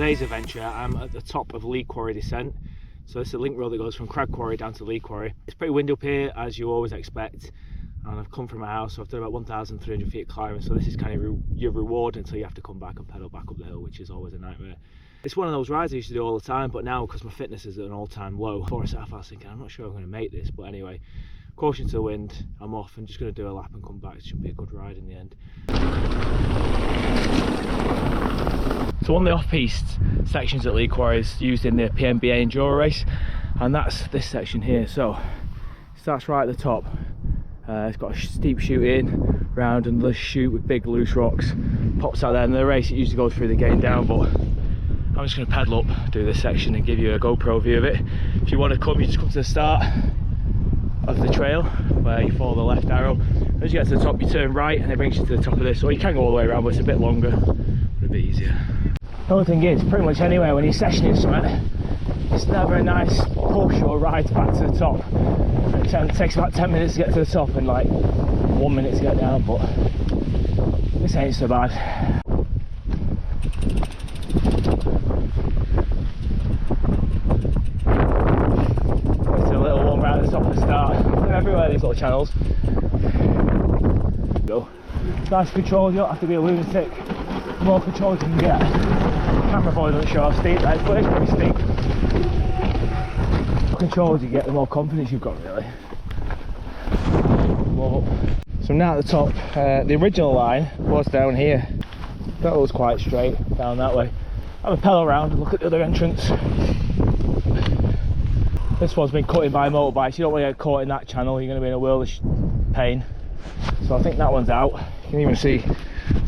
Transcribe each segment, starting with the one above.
today's adventure, I'm at the top of Lee Quarry descent. So this is a link road that goes from Crag Quarry down to Lee Quarry. It's pretty windy up here, as you always expect. And I've come from my house, so I've done about 1,300 feet climbing. So this is kind of your reward until you have to come back and pedal back up the hill, which is always a nightmare. It's one of those rides I used to do all the time, but now because my fitness is at an all-time low, before I set off I was thinking, I'm not sure I'm going to make this. But anyway, caution to the wind, I'm off. I'm just going to do a lap and come back. It should be a good ride in the end. So one of the off-piste sections at Lee Quarry is used in the PMBA Enduro race, and that's this section here. So it starts right at the top. It's got a steep chute in, round another chute with big loose rocks, pops out there, and the race it usually goes through the getting down, but I'm just going to pedal up, do this section and give you a GoPro view of it. If you want to come, you just come to the start of the trail where you follow the left arrow. As you get to the top you turn right and it brings you to the top of this, or you can go all the way around, but it's a bit longer, but a bit easier. The only thing is, pretty much anywhere when you're sessioning something, it's never a nice push or ride back to the top. It takes about 10 minutes to get to the top and like 1 minute to get down, but this ain't so bad. It's a little one right at the top of the start. They're everywhere, these little channels. Go. It's nice control, you don't have to be a lunatic. The more control you can get. Camera boy doesn't show how steep that is, but it's pretty steep. The more control you get, the more confidence you've got, really. So now at the top, the original line was down here. That was quite straight down that way. Have a pedal around and look at the other entrance. This one's been cut in by motorbikes. You don't want to get caught in that channel, you're going to be in a world of pain. So I think that one's out. You can even see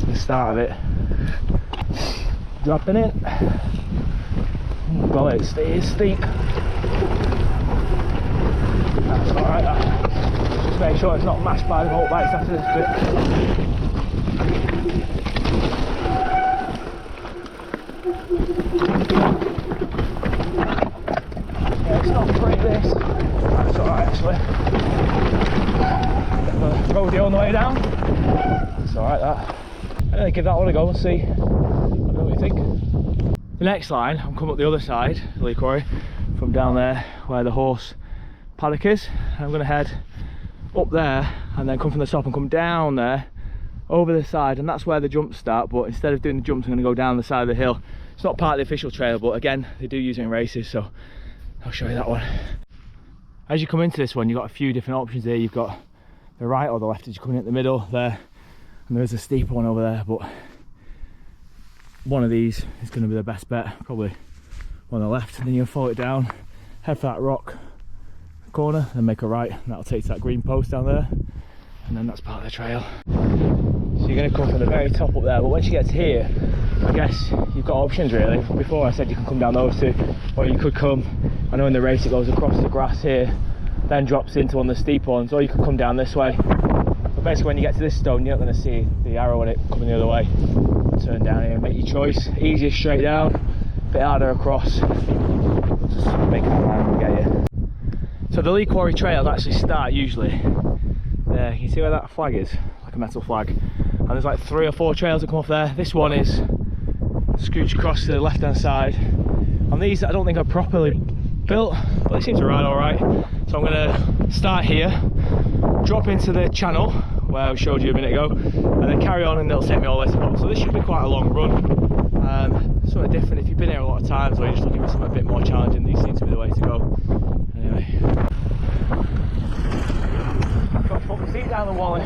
the start of it. Dropping it. Well, it's steep. That's alright, that. Just make sure it's not mashed by the motorbikes after this bit. Yeah, it's not pretty this. That's alright actually. Bit of a rodeo on the way down. It's alright that. I'm going to give that one a go and see what you think. The next line, I'm coming up the other side, Lee Quarry, from down there where the horse paddock is. I'm going to head up there and then come from the top and come down there over the side, and that's where the jumps start. But instead of doing the jumps, I'm going to go down the side of the hill. It's not part of the official trail, but again, they do use it in races, so I'll show you that one. As you come into this one, you've got a few different options here. You've got the right or the left as you come in at the middle there, and there's a steep one over there, but one of these is going to be the best bet, probably on the left, and then you'll follow it down, head for that rock corner, then make a right, and that'll take to that green post down there, and then that's part of the trail. So you're going to come from the very top up there, but once you get to here, I guess you've got options really. Before I said you can come down those two, or you could come, I know in the race it goes across the grass here, then drops into one of the steep ones, or you could come down this way. But basically when you get to this stone, you're not going to see the arrow on it coming the other way. Turn down here and make your choice. Easier straight down, a bit harder across. Just make that line and get you. So the Lee Quarry trails actually start usually there. You see where that flag is? Like a metal flag. And there's like 3 or 4 trails that come off there. This one is scooch across to the left hand side. And these I don't think are properly built, but they seem to ride alright. So I'm going to start here, drop into the channel where I showed you a minute ago, and then carry on, and it'll take me all the way to the bottom. So this should be quite a long run. Something different. If you've been here a lot of times, or you're just looking for something a bit more challenging, these seem to be the way to go. Anyway, got to put my seat down the wally.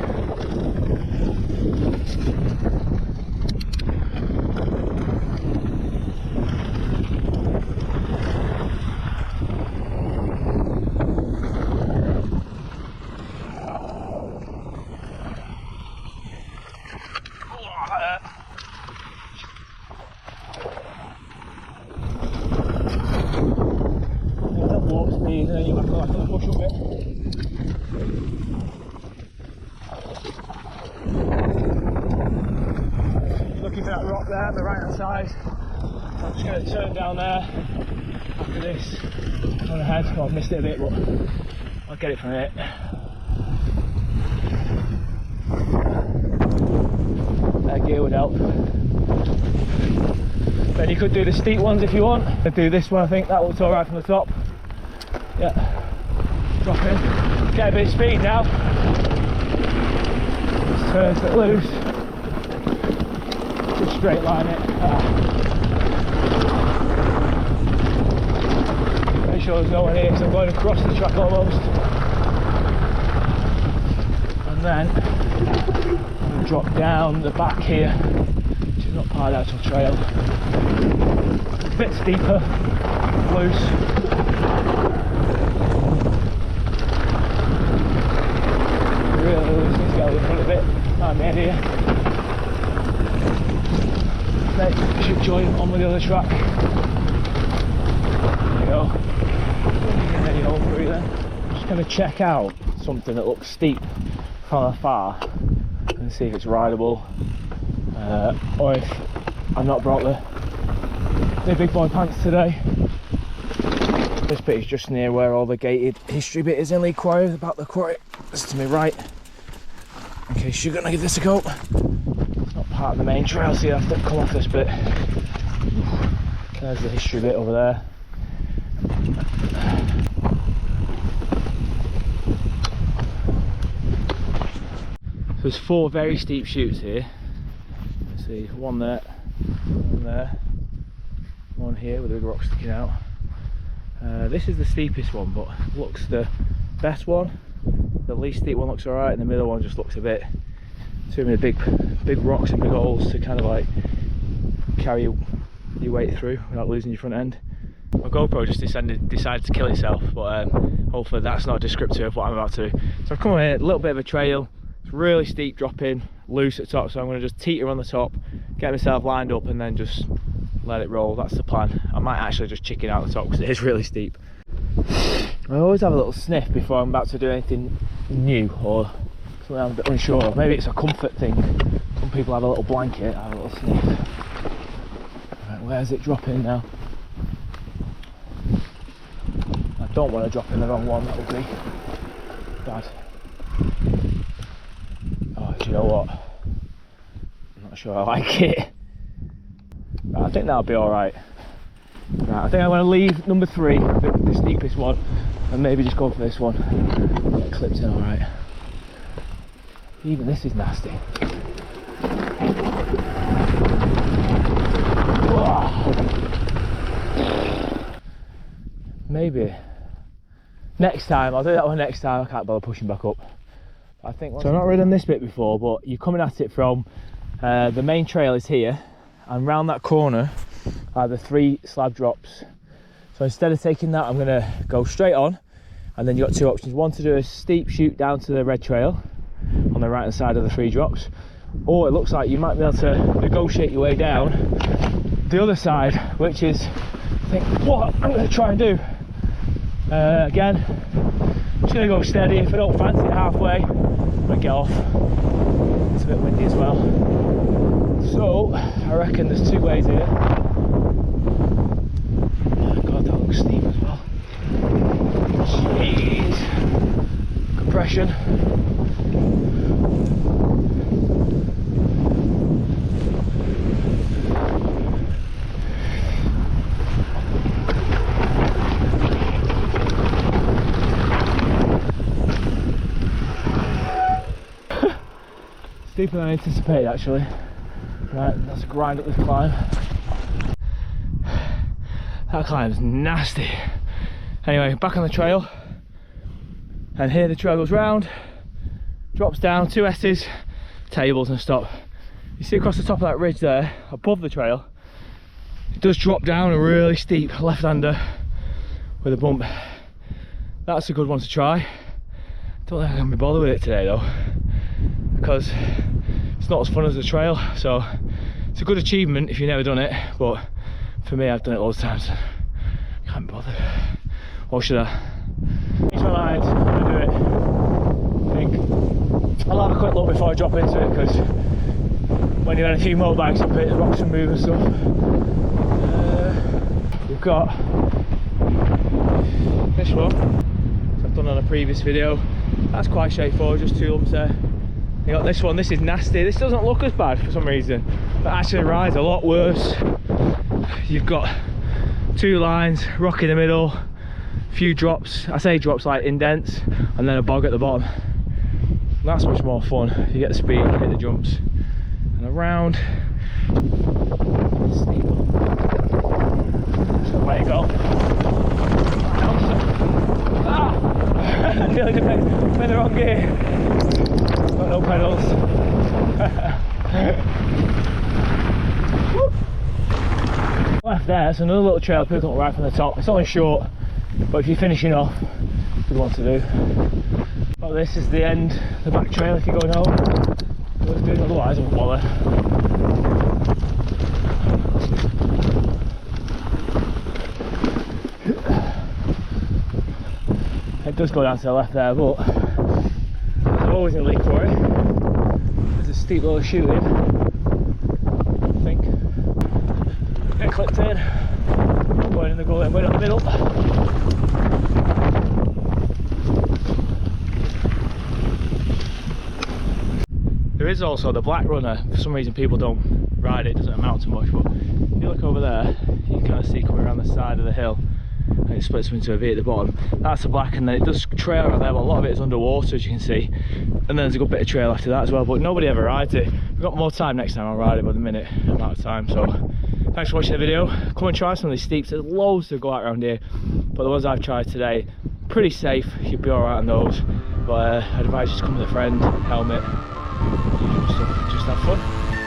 And then you have to like push up it. Looking for that rock there on the right hand side. So I'm just going to turn down there after this on ahead. Well, I've missed it a bit, but I'll get it from it. That gear would help. Then you could do the steep ones if you want. I'd do this one, I think that looks alright from the top. Yeah, drop in, get a bit of speed now. Just turn it loose. Just straight line it. Make sure there's no one here because I'm going across the track almost. And then I'm going to drop down the back here, which is not part of the actual trail. It's a bit steeper, loose. Really loose, let's go in front of it. Find me here. Then you should join on with the other track. There you go. And then you hold through then. I'm just going to check out something that looks steep from afar and see if it's rideable, or if I've not brought the big boy pants today. This bit is just near where all the gated history bit is in Lee Quarry, about the quarry. This is to my right, in case you're going to give this a go. It's not part of the main trail, so you have to come off this bit. There's the history bit over there. So there's 4 very steep chutes here. Let's see, one there, one here with a big rock sticking out. This is the steepest one, but looks the best one. The least steep one looks alright, and the middle one just looks a bit too many big rocks and big holes to kind of like carry your weight through without losing your front end. My GoPro just decided to kill itself, but hopefully that's not descriptive of what I'm about to do. So I've come here, a little bit of a trail. It's really steep dropping, loose at the top, so I'm going to just teeter on the top, get myself lined up and then just let it roll. That's the plan. I might actually just chicken out the top because it is really steep. I always have a little sniff before I'm about to do anything new or something I'm a bit unsure of. Maybe it's a comfort thing. Some people have a little blanket, I have a little sniff. Right, where's it dropping now? I don't want to drop in the wrong one, that would be bad. Oh, do you know what? I'm not sure I like it. Right, I think that'll be alright. Right, I think I'm going to leave number 3, the steepest one, and maybe just go for this one. Get it clipped in alright. Even this is nasty. Whoa. Maybe next time, I'll do that one next time. I can't bother pushing back up. I think so. I've not ridden this bit before, but you're coming at it from the main trail is here, and round that corner are the 3 slab drops. So instead of taking that, I'm going to go straight on, and then you've got 2 options. One to do a steep shoot down to the red trail on the right hand side of the 3 drops, or it looks like you might be able to negotiate your way down the other side, which is I think what I'm going to try and do. Again, I'm just going to go steady. If I don't fancy it halfway, I'm going to get off. It's a bit windy as well. So, I reckon there's 2 ways here. Oh god, that looks steep as well. Jeez. Compression. Steeper than I anticipated actually. Right, let's grind up this climb. That climb's nasty. Anyway, back on the trail. And here the trail goes round, drops down, 2 S's, tables and stop. You see across the top of that ridge there, above the trail, it does drop down a really steep left-hander with a bump. That's a good one to try. Don't think I'm going to be bothered with it today though, because it's not as fun as the trail, so it's a good achievement if you've never done it, but for me I've done it loads of times. Can't be bothered. Or should I? Change my mind, I'm going to do it. I think I'll have a quick look before I drop into it, because when you've had a few motorbikes up it, the rocks can move and stuff. We've got this one, so I've done on a previous video. That's quite straightforward, just 2 lumps there. You got this one, this is nasty. This doesn't look as bad for some reason, but actually rides a lot worse. you've got 2 lines, rock in the middle, a few drops. I say drops like indents, and then a bog at the bottom. And that's much more fun. You get the speed, you hit the jumps, and around. Steep. So way to go. Ah! Nearly made the wrong gear. Got no pedals. Left there, it's another little trail people come right from the top. It's only short, but if you're finishing off, good one to do. Well, this is the end, the back trail if you're going home. Worth doing, otherwise I won't bother. It does go down to the left there, but I'm always in Lee Quarry. There's a steep little chute in, I think. Get clipped in, going in the gully and going up the middle. There is also the black runner. For some reason people don't ride it, doesn't amount to much, but if you look over there, you can kind of see coming around the side of the hill and it splits into a V at the bottom. That's the black, and then it does trail right there, but a lot of it is underwater, as you can see, and then there's a good bit of trail after that as well, but nobody ever rides it. We've got more time next time I'll ride it, but at the minute I'm out of time. So thanks for watching the video. Come and try some of these steeps. There's loads to go out around here, but the ones I've tried today, pretty safe. You'll be alright on those, but I'd advise you to come with a friend, helmet, stuff, just have fun.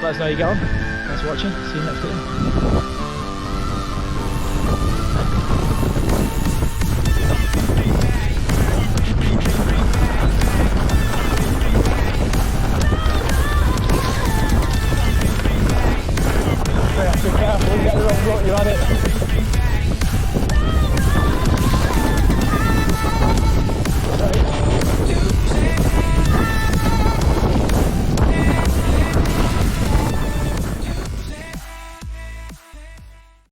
Let us know how you get on. Thanks for watching. See you next video.